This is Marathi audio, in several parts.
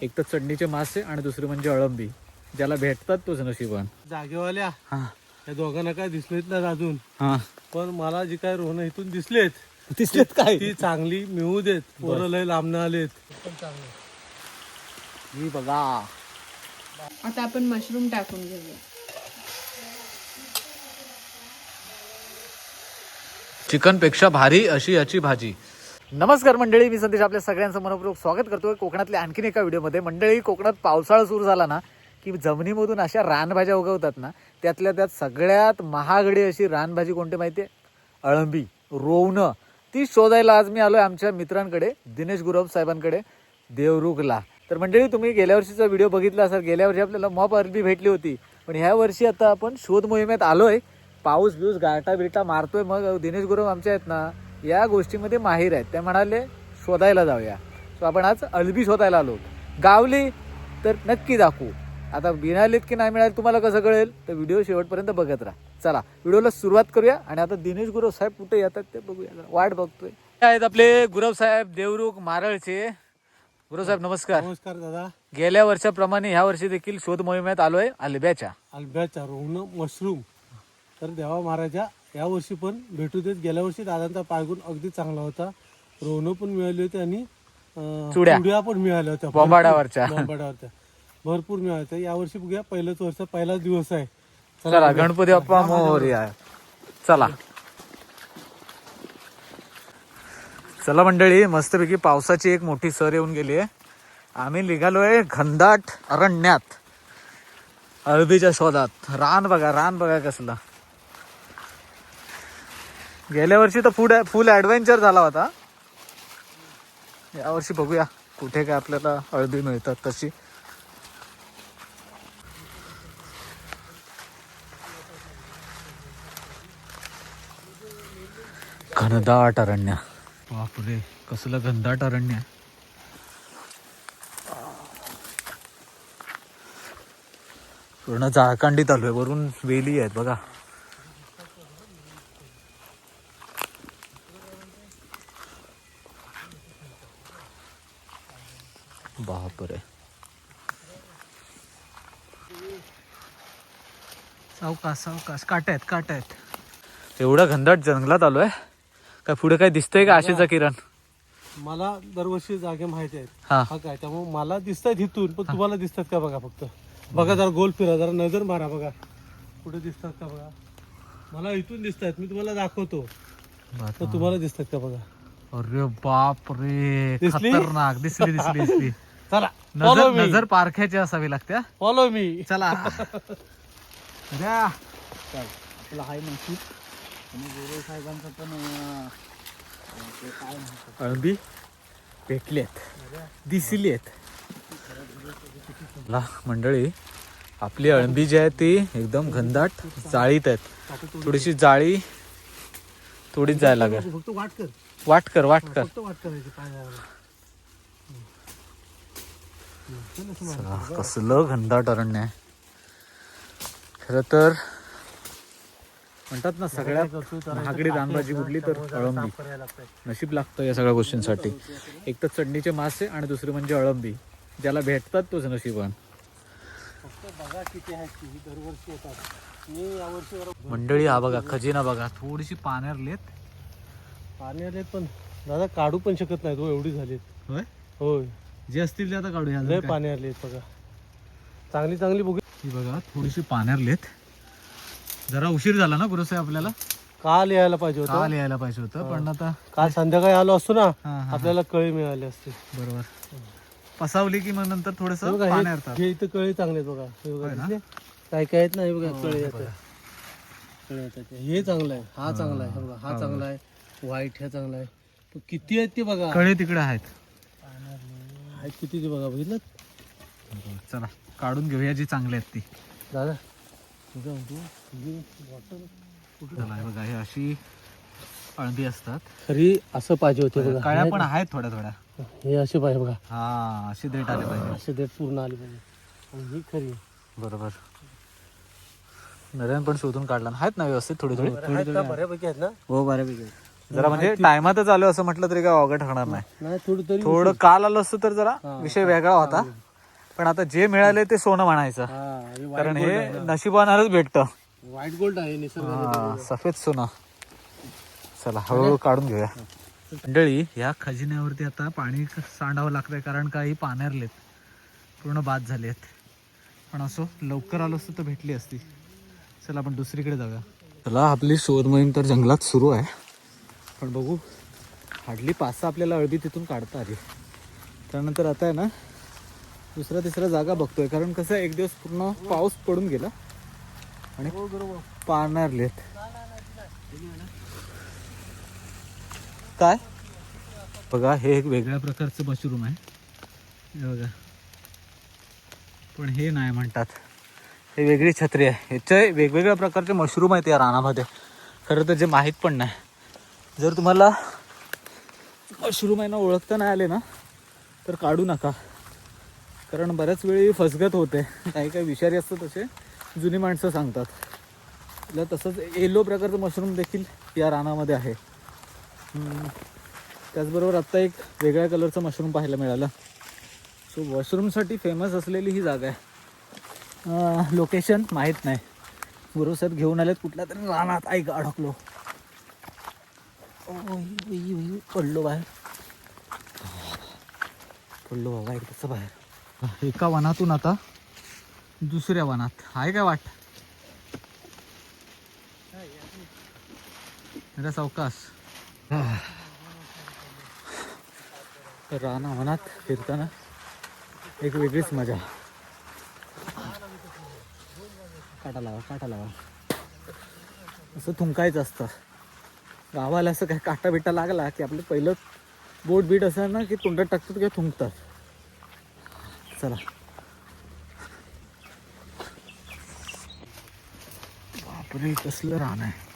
एक तर चढणीचे मासे आणि दुसरी म्हणजे अळंबी. ज्याला भेटतात तोच नशिबान. जागेवाल्या हा या दोघांना काय दिसलेत ना अजून, हा पण मला जी काय रोहन इथून दिसलेत दिसलेत काय? ती चांगली मिळू देत. पोरं लय लांबणं आलेत. ही बघा. आता आपण मशरूम टाकून घेऊया. चिकन पेक्षा भारी अशी याची भाजी. नमस्कार मंडळी, मी संदेश आपल्या सगळ्यांचं मनपूर्वक स्वागत करतोय कोकणातल्या आणखीन एका व्हिडिओमध्ये. मंडळी, कोकणात पावसाळा सुरू झाला ना की जमिनीमधून अशा रानभाज्या उगवतात ना, त्यातल्या त्यात सगळ्यात महागडी अशी रानभाजी कोणती माहिती आहे? अळंबी, रोवणं. ती शोधायला आज मी आलोय आमच्या मित्रांकडे, दिनेश गुरव साहेबांकडे, देवरुखला. तर मंडळी, तुम्ही गेल्या वर्षीचा व्हिडिओ बघितला असाल. गेल्या वर्षी आपल्याला मॉप अळंबी भेटली होती, पण ह्या वर्षी आता आपण शोध मोहिमेत आलोय. पाऊस बिऊस गारटा बिरटा मारतोय. मग दिनेश गुरव आमच्या आहेत ना, या गोष्टीमध्ये माहीर आहेत. ते म्हणाले शोधायला जाऊया. सो आपण आज अळंबी शोधायला आलो. गावली तर नक्की दाखवू. आता मिळालीत की नाही मिळाली तुम्हाला कसं कळेल? तर व्हिडिओ शेवटपर्यंत बघत राहा. चला व्हिडिओला सुरुवात करूया. आणि आता दिनेश गुरव साहेब कुठे येतात ते बघूया, वाट बघतोय. आहेत आपले गुरव साहेब, देवरुख मारळचे. गुरव साहेब नमस्कार. नमस्कार दादा. गेल्या वर्षाप्रमाणे ह्या वर्षी देखील शोध मोहिमेत आलोय अल्ब्याच्या. अल्ब्याचा रोहन मशरूम. तर देवा महाराजा या वर्षी पण भेटू देत. गेल्या वर्षी दादांचा पायगुण अगदी चांगला होता. रोहन पण मिळाली होती आणि चुड्या पण मिळाल्या होत्या. बोंबाडावरच्या भरपूर मिळाल्या होत्या. या वर्षी बघूया, पहिलंच वर्ष, पहिलाच दिवस आहे. चला गणपती बाप्पा मोरया. चला चला मंडळी, मस्तपैकी पावसाची एक मोठी सर येऊन गेली आहे. आम्ही निघालोय घनदाट अरण्यात अळंबीच्या शोधात. रान बघा कसलं. गेल्या वर्षी तर फुल ऍडव्हेंचर झाला होता. या वर्षी बघूया कुठे काय आपल्याला अळंबी मिळतात तशी. घनदाट अरण्य. बापरे, कसलं घनदाट अरण्य. पूर्ण जाळकांडीत आलोय. वरून वेली आहेत बघा. बापरे, सावकाश काट आहेत. एवढ्या घनदाट जंगलात आलोय. काय पुढे काय दिसतंय का आशेचा किरण? मला दरवर्षी जागे माहिती आहेत. हा हा काय, त्यामुळे मला दिसतात इथून, पण तुम्हाला दिसतात का बघा. फक्त बघा, जरा गोल फिरा, जरा नजर मारा, बघा कुठे दिसतात का बघा. मला इथून दिसतात, मी तुम्हाला दाखवतो. तर तुम्हाला दिसतात का बघा. अरे बाप रे, दिसली? खतरनाक. दिसली. चला फॉलो मी. नजर पारख्याची असावी लागते. Follow me. चला आपला हाय नशीब. आणि गुरु साहेबांचं पण अळंबी भेटलेत, दिसलेत. मंडळी, आपली अळंबी जी आहे ती एकदम घनदाट जाळीत आहेत. थोडीशी जाळी थोडीच जायला लागेल. फक्त वाट कर. वाट कर फक्त वाट करायची. काय चला, कसलं घनदाट अरण्य आहे. खरं तर म्हणतात ना, सगळ्यात महागडी रानभाजी कुठली तर अळंबी. नशीब लागतं या सगळ्या गोष्टींसाठी. एक तर चढणीचे मासे आणि दुसरी म्हणजे अळंबी. ज्याला भेटतात तोच नशिबान. बघा किती आहेत की दरवर्षी येतात. मी यावर्षी मंडळी, हा बघा खजिना बघा. थोडीशी पाण्यारलेत. पाणी आलेत, पण दादा काढू पण शकत नाही. तो एवढी झालीत. होय होय, जे असतील ते आता काढूया. लय पाणी आलेत बघा. चांगली बघू. ही बघा थोडीशी पाण्यारलेत. जरा उशीर झाला ना गुरुसाहेब आपल्याला. काल यायला पाहिजे होतं. काल यायला पाहिजे होतं, पण आता काल संध्याकाळी आलो असतो ना, हा. आपल्याला कळी मिळाली असते. बरोबर. पसावली की मग नंतर थोडस हे बघा, पाण्यारतात. हे इथं कळी चांगले आहेत बघा. हे बघा, होय ना? दिसले? काय काय आहेत ना, हे बघा कळी येतात. कळी येतात. हे चांगलं आहे, हा चांगला आहे. हे बघा, हा चांगला आहे. व्हाईट हा चांगला आहे. पण किती आहेत ते बघा. कळे तिकडे आहेत. आहेत किती ते बघा. बघितलं चला काढून घेऊया जी चांगली आहेत ती. दादा. तुझं बॉटल चला, हे बघा, हे अशी अळंबी असतात. खरी असं पाहिजे होते बघा. काळ्या पण आहेत थोड्या. हे असे पाहिजे बघा. हा, अशी देठ आले पाहिजे. असे देठ पूर्ण आले पाहिजे. आणि ही खरी. बरोबर. नऱ्यान पण शोधून काढला. आहेत ना व्यवस्थित थोडी बऱ्यापैकी आहेत ना. हो, बऱ्यापैकी. जरा म्हणजे टायमातच आलो असं म्हटलं तरी काय अवघड होणार नाही. नाही थोडं तरी थोडं काल आलो असतं तर जरा विषय वेगळा होता. पण आता जे मिळाले ते सोनं म्हणायचं, कारण हे नशिबानाच भेटतं. व्हाईट गोल्ड आहे निसर्ग. सफेद सोनं. चला हळूहळू काढून घेऊया. मंडळी या खजिन्यावरती आता पाणी सांडावं लागतंय, कारण काही पाण्यारलेत, पूर्ण बाद झालेत. पण असो, लवकर आलो असतो तर भेटली असती. चला आपण दुसरीकडे जाऊया. चला आपली शोध मोहीम तर जंगलात सुरू आहे, पण बघू हार्डली 5-6 आपल्याला अळबी तिथून काढता आली. त्यानंतर आता आहे ना दुसरा तिसरा जागा बघतोय, कारण कसं एक दिवस पूर्ण पाऊस पडून गेला आणि पाण्यारलेत. काय बघा, हे एक वेगळ्या प्रकारचं मशरूम आहे, हे बघा. पण हे नाही म्हणतात, हे वेगळी छत्री आहे. ह्याचे वेगवेगळ्या प्रकारचे मशरूम आहेत या रानामध्ये. खरं तर जे माहीत पण नाही. जर तुम्हाला मशरूम आहे ना ओळखता नाही आले ना तर काढू नका, कारण बऱ्याच वेळी फसगत होते. काही काही विषारी असतात तसे जुनी माणसं सांगतात. तिला तसंच येलो प्रकारचं मशरूम देखील या रानामध्ये आहे. त्याचबरोबर आत्ता एक वेगळ्या कलरचं मशरूम पाहायला मिळालं. सो मशरूमसाठी फेमस असलेली ही जागा आहे. लोकेशन माहीत नाही. गुरुसाहेब घेऊन आलेत कुठल्या तरी रानात. ऐक अडकलो, पडलो बाहेर, पडलो बाबा एकदाच बाहेर. एका वनातून आता दुसऱ्या वनात आहे काय वाट. सावकाश. राना वनात फिरताना एक वेगळीच मजा. काटा लावा, काटा लावा, असं थुंकायचं असतं. गावाला असं काही काटा बिटा लागला की आपलं पहिलं बोट बीट असं ना की तोंडात टाकतात किंवा थुंकतात. चला बापरे, कसलं रान आहे.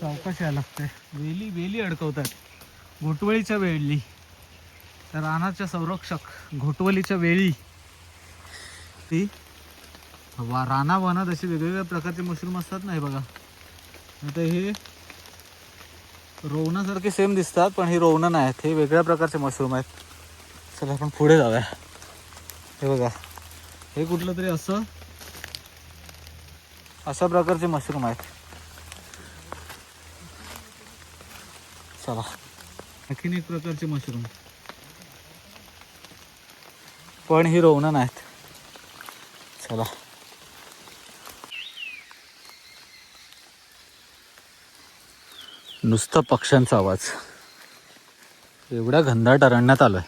सावकाश यायला लागतंय. वेली वेली अडकवतात. घोटवळीच्या वेळी, रानाच्या संरक्षक घोटवलीच्या वेळी ती राना वनात असे वेगवेगळ्या प्रकारचे मशरूम असतात ना. हे बघा, आता हे रोवणासारखे सेम दिसतात, पण हे रोवणं नाही आहेत, हे वेगळ्या प्रकारचे मशरूम आहेत. चला आपण पुढे जाऊया. हे बघा, हे कुठलं तरी अशा प्रकारचे मशरूम आहेत. चला आणखीन एक प्रकारचे मशरूम, पण ही रोवणं नाहीत. चला नुसतं पक्ष्यांचा आवाज. एवढ्या घनदाट अरण्यात आलोय.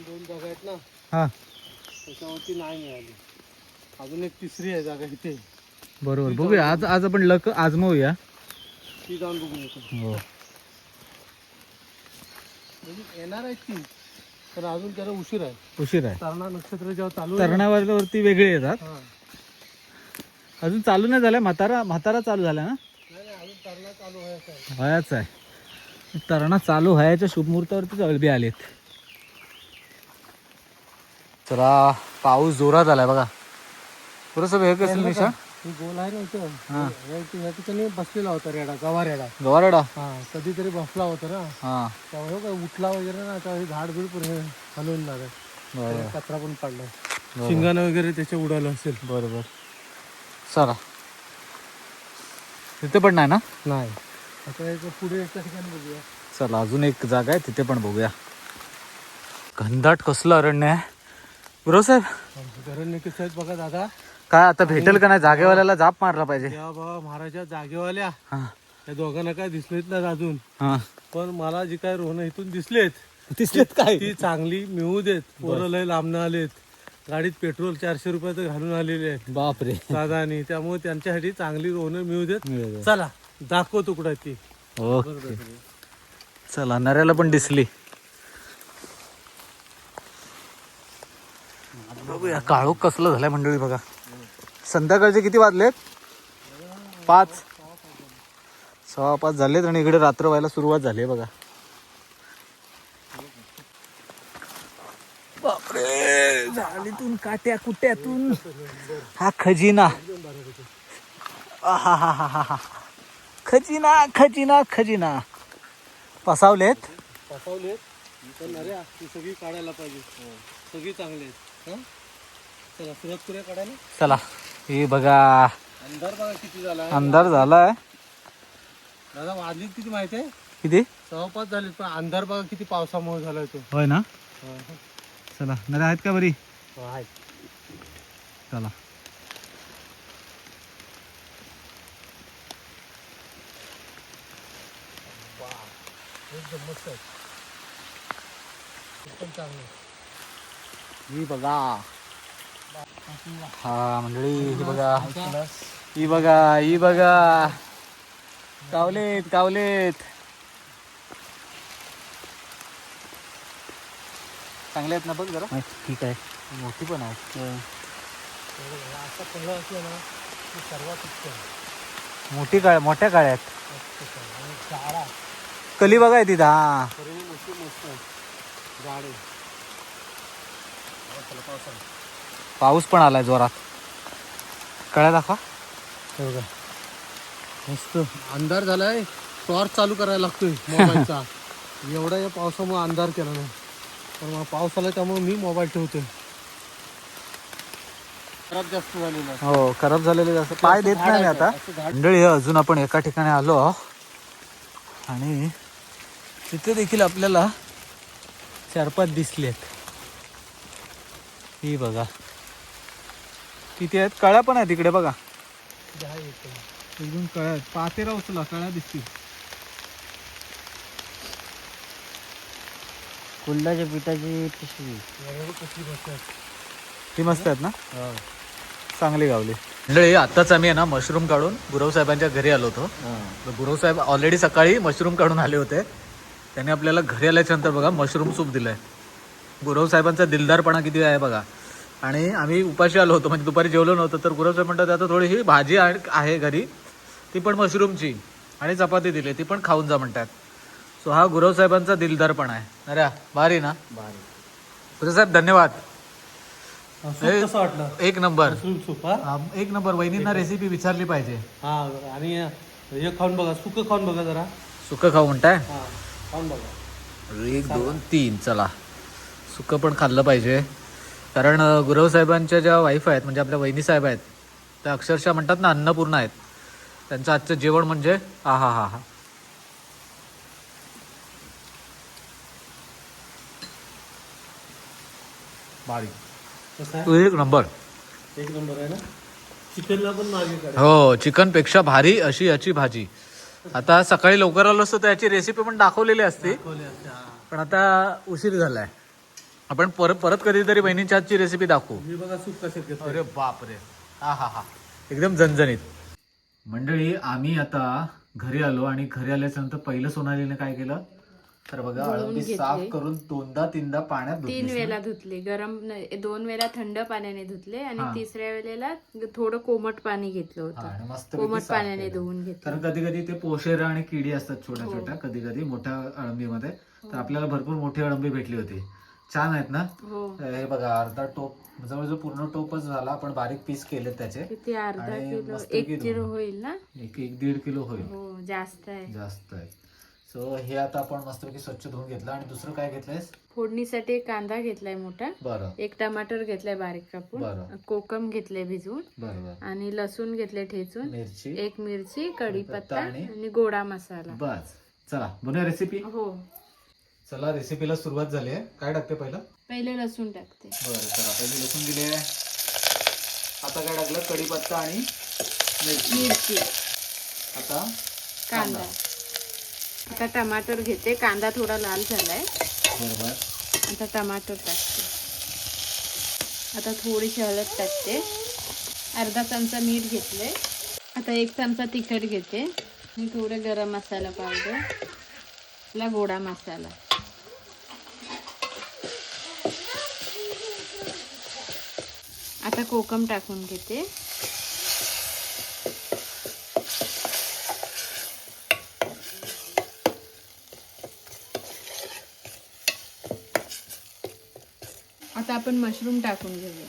दोन जागा आहेत ना, हा त्याच्यावरती नाही मिळाली. अजून एक तिसरी आहे जागा इथे. बरोबर, बघूया आज आपण लक आजमावूया. ती जाऊन बघू येतो. हो, येणार आहेत ती, पण अजून त्याला उशीर आहे. उशीर आहे. तरणा नक्षत्र जेव्हा चालू आहे तरणावरती वेगळे येतात. हा. अजून चालू नाही झालंय. म्हातारा चालू झाला ना. नाही अजून तरणा चालू व्हायचा आहे. व्हायचं आहे. तरणा चालू व्हायच्या शुभमुहूर्तावरती अळबी आलेत. चला पाऊस जोरात आलाय बघा. थोडंसं हे कसं निशा ही गोल आहे ना इथं, हा. या ठिकाणी बसलेला होता रेडा, गवारेडा. गवारडा. हा, कधीतरी बसला होता ना, हा तेव्हा काय उठला वगैरे ना, तेव्हा झाड बिड पण हलवून लागत, बरोबर कचरा पण पडलाय, शिंगानं वगैरे त्याचे उडालं असेल. बरोबर. चला तिथे पण नाही ना. नाही, आता एक पुढे एका ठिकाणी बघूया. चला अजून एक जागा आहे तिथे पण बघूया. घनदाट कसलं अरण्य आहे. बरोबर साहेब, अरण्य कसं आहेत बघा दादा. काय आता भेटेल का नाही. जागेवाल्याला जाप मारला पाहिजे. या बाबा महाराजा जागेवाल्या, हा या दोघांना काय दिसलेत ना अजून, हा पण मला जी काय रोहन इथून दिसलेत काय ती चांगली मिळू देत. पोरं लय लांबणं आलेत, गाडीत पेट्रोल 400 रुपयाचं घालून आलेले आहेत बापरे. दादानी, त्यामुळे त्यांच्यासाठी चांगली रोहन मिळू देत. मिळू दे. चला दाखव तुकडा ती. ओके चला, नऱ्याला पण दिसली. बघूया काळोख कसलं झालंय मंडळी. बघा संध्याकाळचे किती वाजलेत. 5, 6:15 झालेत आणि इकडे रात्र व्हायला सुरुवात झाली आहे बघा. बापरे, झालीतून काट्या कुट्यातून हा खजिना आहाहाहाहा. खजिना खजिना खजिना पसावलेत. पसावलेत पण अरे ती सगळी काढायला पाहिजे. सगळी चांगली आहेत. हं? चला सुरुवात करूया काढायला. चला हे बघा अंधार बघा किती झाला आहे. अंधार झालाय. दादा वाजलीत किती माहिती आहे? किती 6:05 झाले पण अंधार बघा किती पावसामुळे झालाय तो. होय ना. चला नद्या आहेत का बरी. आहेत. चला एकदम मस्त आहे. एकदम चांगलं. ही बघा. हा मंडळी ही बघा ही बघा ही बघा कावलेत कावलेत चांगले आहेत ना बघ जरा. ठीक आहे मोठी पण आहे. असं पहिलं असलं ना की सर्वात उत्तम. मोठी काळ मोठ्या काळ्या आहेत. आणि झाडा कली बघा तिथं. हा सर्व मोठी मस्त आहे. झाडे पाऊस पण आलाय जोरात. कळ्या दाखवा. बघा मस्त अंधार झालाय. टॉर्च चालू करायला लागतोय मोबाईलचा. एवढा या पावसामुळे अंधार केला नाही पण मग पाऊस आला त्यामुळे मी मोबाईल ठेवतोय. खराब जास्त झालेला आहे. हो खराब झालेले जास्त पाय देत नाही मी आता. मंडळी अजून आपण एका ठिकाणी आलो आणि तिथे देखील आपल्याला 4-5 दिसलेत. ही बघा किती आहेत. कळ्या पण आहेत तिकडे बघा. एकदम कळ्या आहेत. पातेरा उचला कळ्या दिसतील. कुंडाच्या पिठाची पिशवी ती मस्त आहेत ना. चांगली गावली. मंडळी आत्ताच आम्ही आहे ना मशरूम काढून गुरव साहेबांच्या घरी आलो होतो. गुरव साहेब ऑलरेडी सकाळी मशरूम काढून आले होते. त्यांनी आपल्याला घरी आल्याच्या नंतर बघा मशरूम सूप दिलंय. गुरव साहेबांचा दिलदारपणा किती आहे बघा. आणि आम्ही उपाशी आलो होतो म्हणजे दुपारी जेवलो नव्हतं तर गुरव साहेब म्हणतात आता थोडीशी भाजी आहे घरी ती पण मशरूमची आणि चपाती दिली ती पण खाऊन जा म्हणतात. सो हा गुरव साहेबांचा दिलदारपणा आहे. अरे भारी ना. गुरव साहेब धन्यवाद. सूप कसं वाटलं? एक नंबर. Mushroom soup. हा एक नंबर. वहिनींना रेसिपी विचारली पाहिजे. हा आणि हे खाऊन बघा. सुकं खाऊन बघा जरा. सुकं खाऊ म्हणताय. हा खाऊन बघा. 1 2 3 चला सुकं पण खाल्लं पाहिजे. कारण गुरव साहेबांच्या ज्या वाईफ आहेत म्हणजे आपल्या वहिनी साहेब आहेत त्या अक्षरशः म्हणतात ना अन्नपूर्ण आहेत. त्यांचं आजचं जेवण म्हणजे हा हा हा हा. बारीक. कसं आहे? एक नंबर. एक नंबर आहे ना. चिकनला पण मागे काढा. हो चिकन पेक्षा भारी अशी याची भाजी. आता सकाळी लवकर आलो असतो तर याची रेसिपी पण दाखवलेली असती पण आता उशीर झालाय. आपण परत कधीतरी बहिणीच्या हातची रेसिपी दाखवू. हे बघा सूप कसे घेतो. अरे बापरे. हा हा हा एकदम झणझणीत. मंडळी आम्ही आता घरी आलो आणि घरी आल्याच्या नंतर पहिलं सोनालीने काय केलं तर बघा अळंबी साफ करून 2दा-3दा पाण्यात 3 वेळा धुतले. गरम 2 वेळा थंड पाण्याने धुतले आणि हा. 3ऱ्या वेळेला थोडं कोमट पाणी घेतलं होतं. मस्त कोमट पाण्याने धुवून घेतलं. कारण कधी कधी ते पोशेरा आणि किडी असतात छोट्या छोट्या कधी कधी मोठ्या अळंबीमध्ये. तर आपल्याला भरपूर मोठी अळंबी भेटली होती. छान आहेत ना. हो हे बघा अर्धा टोप जवळजवळ पूर्ण टोपच झाला. आपण बारीक पीस केले त्याचे. किती अर्धा आणि किलो मस्तपैकी 1 किलो होईल ना. 1-1.5 किलो होईल. हो जास्त आहे. जास्त आहे. सो हे आता आपण मस्तपैकी स्वच्छ धुवून घेतलं. आणि दुसरं काय घेतलंयस. फोडणीसाठी एक कांदा घेतलाय मोठा. बरं 1 टमाटर घेतलाय बारीक कापून. बरं कोकम घेतले भिजवून बरं आणि लसूण घेतले ठेचून. मिरची 1 मिरची कढीपत्ता आणि आणि गोडा मसाला. बस. चला बनवूया रेसिपी. हो चला रेसिपीला सुरुवात झाली आहे. काय टाकते पहिलं. पहिले लसूण टाकते. बरं चला पहिले लसूण दिले. आता काय टाकलं कढीपत्ता आणि मिरची. आता कांदा. आता टमाटर घेते. कांदा थोडा लाल झालाय. बरोबर. आता टमाटर टाकते. आता थोडीशी हळद टाकते. अर्धा चमचा मीठ घेतले. आता 1 चमचा तिखट घेते आणि थोडे गरम मसाला पावडर. आपला गोडा मसाला. आता कोकम टाकून घेते. आता आपण मशरूम टाकून घेऊया.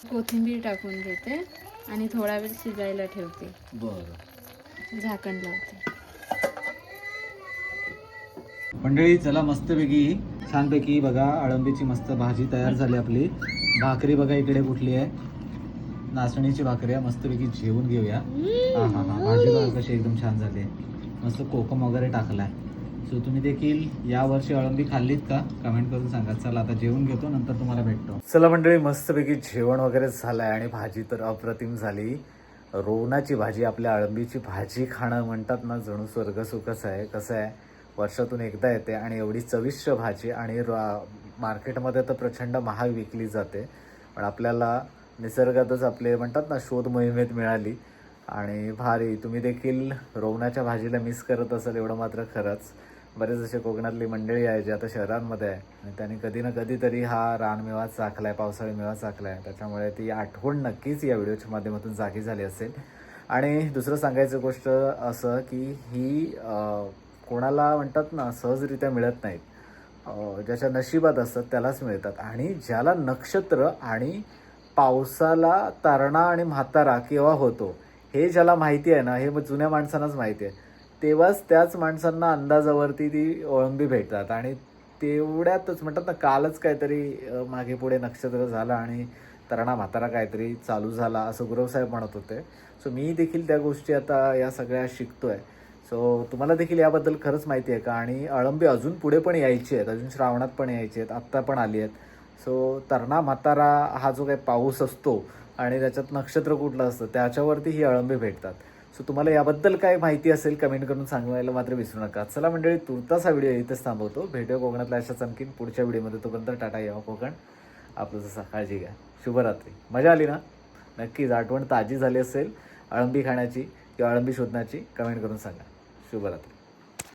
कोथिंबीर टाकून घेते आणि थोडा वेळ शिजायला ठेवते. बरं झाकण लावते. मंडळी चला मस्तपैकी छानपैकी बघा अळंबीची मस्त भाजी तयार झाली आपली. भाकरी बघा इकडे कुठली आहे, नाचणीची भाकरी आहे. मस्तपैकी जेवून घेऊया. हा हा हा भाजी बघा कशी एकदम छान झाली आहे. मस्त कोकम वगैरे टाकलाय. सो तुम्ही देखील या वर्षी अळंबी खाल्लीत का कमेंट करून सांगा. चला आता जेवून घेतो, नंतर तुम्हाला भेटतो. चला मंडळी मस्तपैकी जेवण वगैरे झालंय आणि भाजी तर अप्रतिम झाली. रोवणाची भाजी, आपल्या अळंबीची भाजी खाणं म्हणतात ना जणू स्वर्गसुखच आहे. कसं आहे वर्षातून एकदा येते आणि एवढी चविष्ट भाजी आणि मार्केटमध्ये तर प्रचंड महाग विकली जाते, पण आपल्याला निसर्गातच आपले म्हणतात ना शोध मोहिमेत मिळाली आणि भारी. तुम्ही देखील रोवणाच्या भाजीला मिस करत असाल एवढं मात्र खरंच. बरेच असे कोकणातली मंडळी आहे जे आता शहरांमध्ये आहे आणि त्यांनी कधी ना कधीतरी हा रानमेवा चाखला आहे, पावसाळी मेवा चाखला आहे. त्याच्यामुळे ती आठवण नक्कीच या व्हिडिओच्या माध्यमातून जागी झाली असेल. आणि दुसरं सांगायचं गोष्ट असं की ही कोणाला म्हणतात ना सहजरित्या मिळत नाहीत. ज्याच्या नशिबात असतात त्यालाच मिळतात. आणि ज्याला नक्षत्र आणि पावसाला तरणा आणि म्हातारा केव्हा होतो हे ज्याला माहिती आहे ना, हे जुन्या माणसांनाच माहिती आहे, तेव्हाच त्याच माणसांना अंदाजावरती ती अळंबी भेटतात. आणि तेवढ्यातच म्हणतात ना कालच काहीतरी मागे पुढे नक्षत्र झालं आणि तरणा म्हातारा काहीतरी चालू झाला असं गुरवसाहेब म्हणत होते. सो मी देखील त्या गोष्टी आता या सगळ्या शिकतोय. सो तुम्हाला देखील याबद्दल खरंच माहिती आहे का? आणि अळंबी अजून पुढे पण यायची आहेत, अजून श्रावणात पण यायची आहेत, आत्ता पण आली आहेत. सो तरणा म्हातारा हा जो काही पाऊस असतो आणि त्याच्यात नक्षत्र कुठलं असतं त्याच्यावरती ही अळंबी भेटतात. सो तुम्हाला याबद्दल काय माहिती असेल कमेंट करून सांगायला मात्र विसरू नका. चला मंडळी तुर्तास हा व्हिडिओ इथेच थांबवतो. भेटूया कोकणातल्या अशाच आणखीन पुढच्या व्हिडिओमध्ये. तोपर्यंत टाटा, यावं कोकण. आपलं जसं काळजी घ्या. शुभरात्री. मजा आली ना? नक्कीच आठवण ताजी झाली असेल अळंबी खाण्याची किंवा अळंबी शोधण्याची, कमेंट करून सांगा. शुभरात्री.